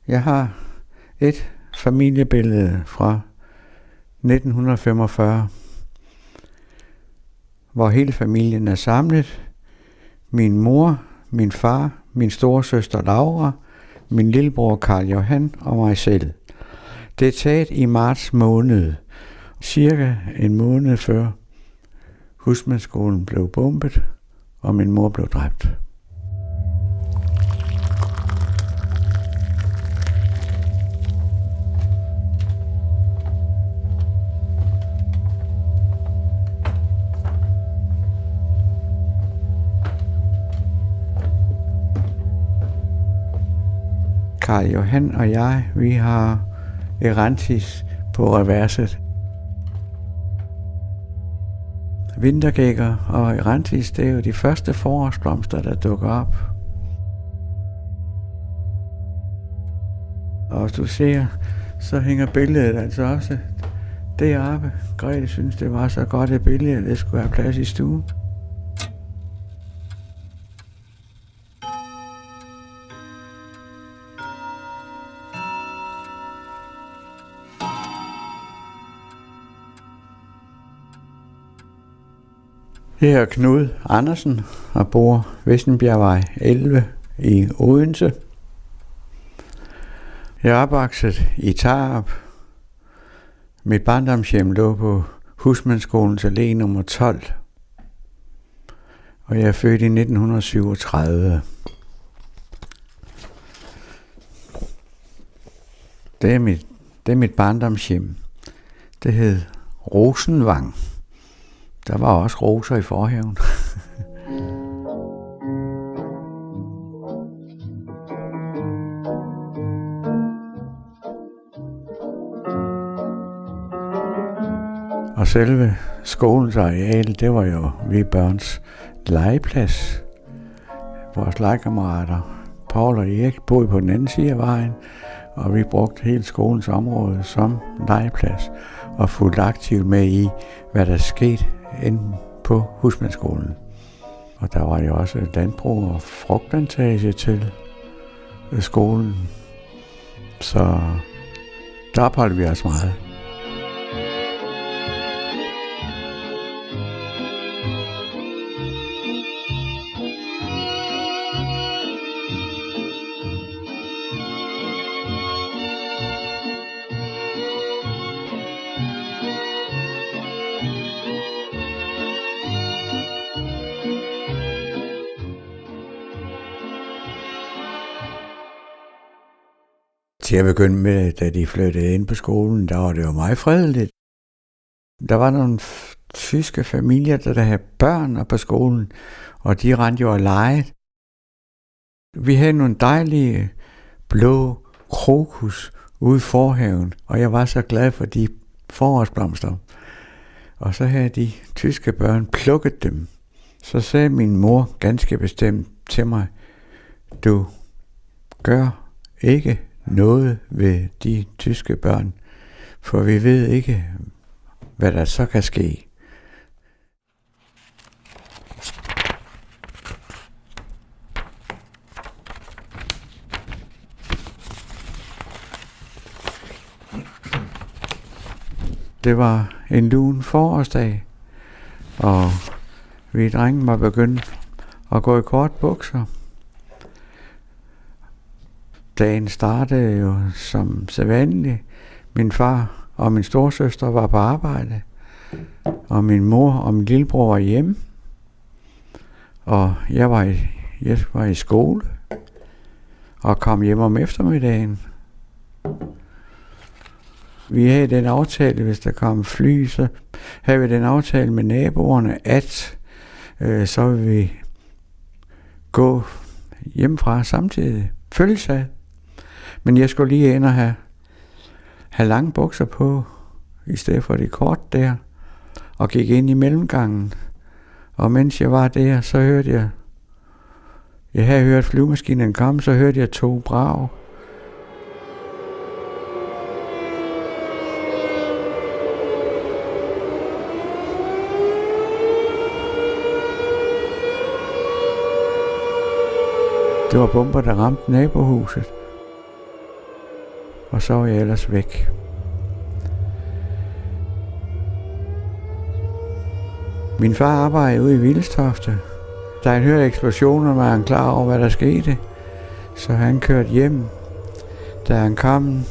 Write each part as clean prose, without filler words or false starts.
Jeg har et familiebillede fra 1945, hvor hele familien er samlet. Min mor, min far, min storesøster Laura, min lillebror Karl Johan og mig selv. Det er taget i marts måned, cirka en måned før husmandsskolen blev bombet, og min mor blev dræbt. Karl Johan og jeg, vi har erantis på reverset. Vintergækker og erantis, det er jo de første forårsblomster, der dukker op. Og hvis du ser, så hænger billedet altså også deroppe. Grete synes, det var så godt et billede, at det skulle have plads i stuen. Jeg er Knud Andersen og bor Vestenbjergvej 11 i Odense. Jeg er opvokset i Tarup. Mit barndomshjem lå på Husmandsskolens Allé nummer 12. Og jeg er født i 1937. Det er mit barndomshjem. Det hed Rosenvang. Der var også roser i forhaven. Og selve skolens areal, det var jo vi børns legeplads. Vores legekammerater, Paul og Erik, boede på den anden side af vejen, og vi brugte hele skolens område som legeplads og fulgte aktivt med i, hvad der skete inde på husmandsskolen. Og der var jo også landbrug og frugtplantage til skolen. Så der opholdt vi os meget. Til at begynde med, da de flyttede ind på skolen, der var det jo meget fredeligt. Der var nogle tyske familier, der havde børn på skolen, og de rendte jo og legede. Vi havde nogle dejlige blå krokus ude i forhaven, og jeg var så glad for de forårsblomster. Og så havde de tyske børn plukket dem. Så sagde min mor ganske bestemt til mig, du gør ikke noget ved de tyske børn, for vi ved ikke, hvad der så kan ske. Det var en lun forårsdag, og vi drenge var begyndt at gå i kort bukser. Dagen startede jo som sædvanligt. Min far og min storesøster var på arbejde, og min mor og min lillebror var hjemme, og jeg var i skole og kom hjem om eftermiddagen. Vi havde den aftale, hvis der kom fly, så havde vi den aftale med naboerne, at så ville vi gå hjemmefra samtidig, følges ad. Men jeg skulle lige ind og have lange bukser på, i stedet for det kort der, og gik ind i mellemgangen. Og mens jeg var der, så hørte jeg havde hørt flyvemaskinen komme, så hørte jeg 2 brag. Det var bomber, der ramte nabohuset. og så var jeg ellers væk. Min far arbejdede ude i Vildstofte. Da han hørte eksplosioner, var han klar over, hvad der skete. Så han kørte hjem. Da han kom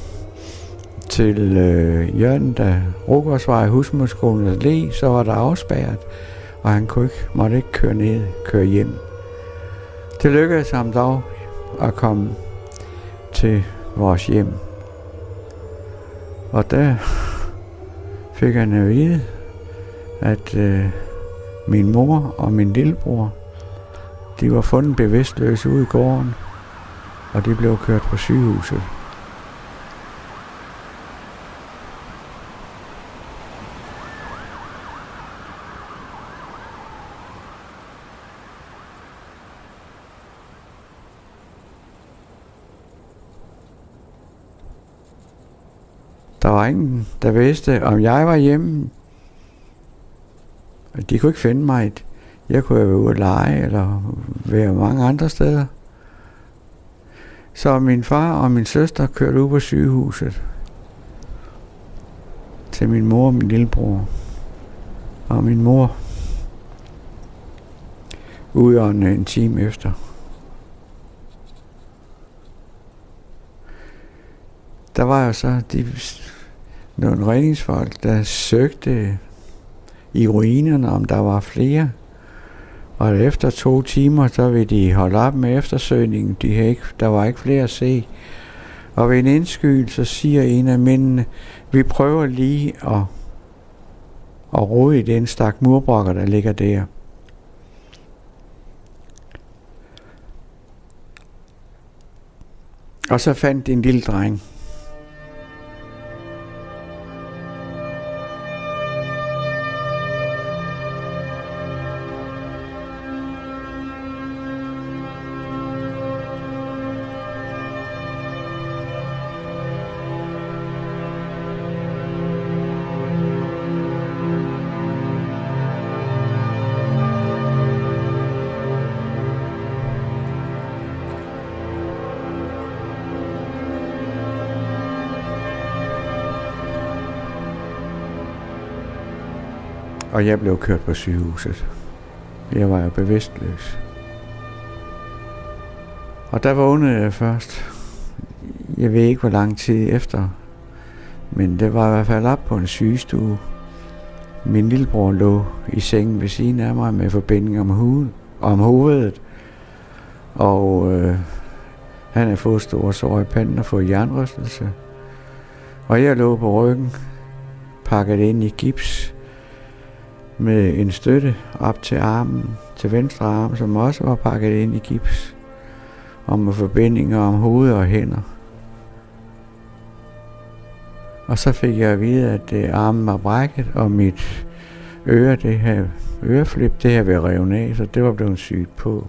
til hjørnet af Rugårdsvej, Husmoderskolen Allé, så var der afspærret, og han måtte ikke køre hjem. Det lykkedes ham dog at komme til vores hjem. Og der fik han at vide, at min mor og min lillebror, de var fundet bevidstløse ude i gården, og de blev kørt på sygehuset. Der var ingen, der vidste, om jeg var hjemme. De kunne ikke finde mig. Jeg kunne være ude at lege, eller være mange andre steder. Så min far og min søster kørte ud på sygehuset til min mor og min lillebror. Og min mor udåndede en time efter. Der var jo så nogle redningsfolk, der søgte i ruinerne, om der var flere. Og efter 2 timer, så ville de holde op med eftersøgningen. Der var ikke flere at se. Og ved en indskyld, så siger en af mændene, vi prøver lige at rode i den stak murbrokker, der ligger der. Og så fandt de en lille dreng. Og jeg blev kørt på sygehuset. Jeg var jo bevidstløs. Og der vågnede jeg først. Jeg ved ikke, hvor lang tid efter. Men det var i hvert fald op på en sygestue. Min lillebror lå i sengen ved siden af mig med forbinding om hovedet. Og han havde fået store sår i panden og fået jernrystelse. Og jeg lå på ryggen, pakket ind i gips, med en støtte op til armen, til venstre arm, som også var pakket ind i gips, og med forbindinger om hoved og hænder. Og så fik jeg at vide, at armen var brækket, og mit øreflip, det her ved revet af, så det var blevet sygt på.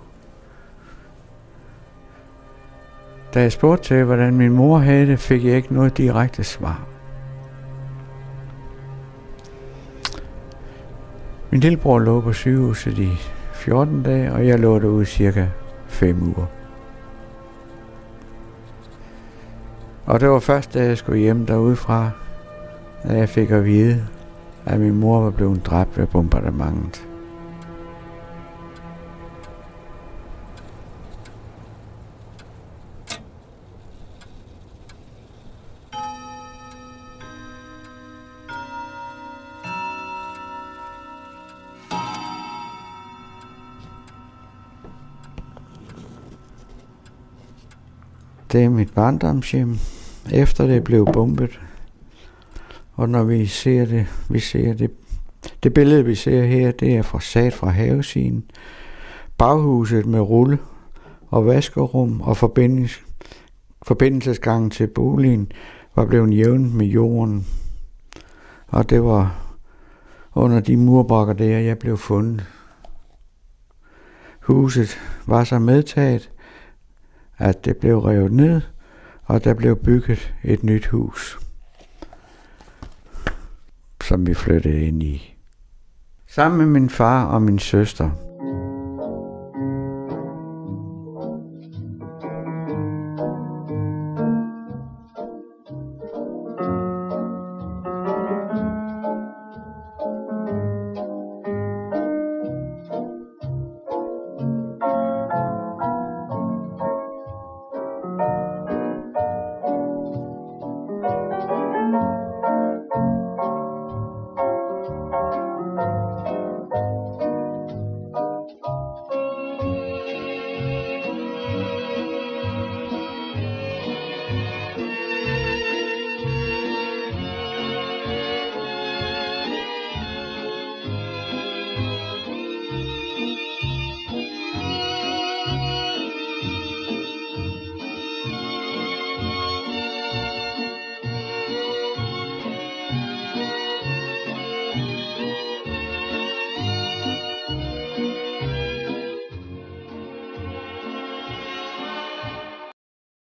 Da jeg spurgte til, hvordan min mor havde det, fik jeg ikke noget direkte svar. Min lillebror lå på sygehuset i 14 dage, og jeg lå derude cirka 5 uger. Og det var først, da jeg skulle hjem derudefra, at jeg fik at vide, at min mor var blevet dræbt ved bombardementet. Det er mit barndomshjem, efter det blev bombet. Og når vi ser det billede vi ser her, det er fra havesiden. Baghuset med rulle og vaskerum og forbindelsesgangen til boligen var blevet jævnet med jorden. Og det var under de murbrokker der, jeg blev fundet. Huset var så medtaget, at det blev revet ned, og der blev bygget et nyt hus, som vi flyttede ind i. Sammen med min far og min søster